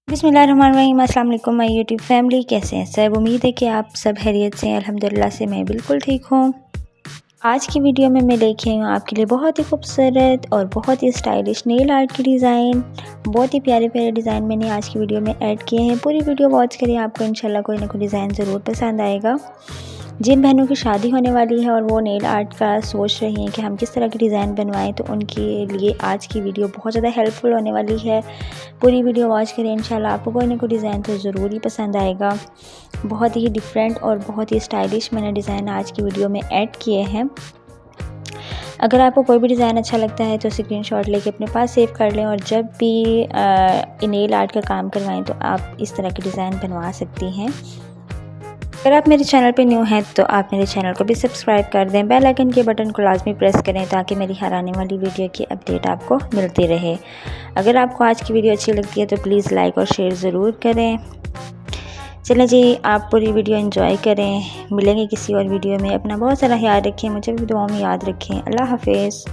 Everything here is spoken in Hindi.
बिस्मिल्लाहिर्रहमानिर्रहीम। अस्सलाम वालेकुम माय यूट्यूब फैमिली, कैसे हैं सब? उम्मीद है कि आप सब खैरियत से हैं। अल्हम्दुलिल्लाह से मैं बिल्कुल ठीक हूँ। आज की वीडियो में मैं लेके आई हूँ आपके लिए बहुत ही खूबसूरत और बहुत ही स्टाइलिश नेल आर्ट की डिज़ाइन। बहुत ही प्यारे प्यारे डिज़ाइन मैंने आज की वीडियो में ऐड किए हैं। पूरी वीडियो वॉच करिए, आपको इंशाल्लाह कोई ना कोई डिज़ाइन ज़रूर पसंद आएगा। जिन बहनों की शादी होने वाली है और वो नेल आर्ट का सोच रही हैं कि हम किस तरह की डिज़ाइन बनवाएं, तो उनके लिए आज की वीडियो बहुत ज़्यादा हेल्पफुल होने वाली है। पूरी वीडियो वॉच करें, इंशाल्लाह आपको कोई ना कोई डिज़ाइन तो ज़रूर ही पसंद आएगा। बहुत ही डिफरेंट और बहुत ही स्टाइलिश मैंने डिज़ाइन आज की वीडियो में ऐड किए हैं। अगर आपको कोई भी डिज़ाइन अच्छा लगता है तो स्क्रीनशॉट लेके अपने पास सेव कर लें और जब भी नेल आर्ट का काम करवाएं तो आप इस तरह की डिज़ाइन बनवा सकती हैं। अगर आप मेरे चैनल पे न्यू हैं तो आप मेरे चैनल को भी सब्सक्राइब कर दें। बेल आइकन के बटन को लाजमी प्रेस करें ताकि मेरी हर आने वाली वीडियो की अपडेट आपको मिलती रहे। अगर आपको आज की वीडियो अच्छी लगती है तो प्लीज़ लाइक और शेयर ज़रूर करें। चलें जी, आप पूरी वीडियो एंजॉय करें। मिलेंगे किसी और वीडियो में। अपना बहुत सारा ख्याल रखें, मुझे भी दुआओं में याद रखें। अल्लाह हाफिज़।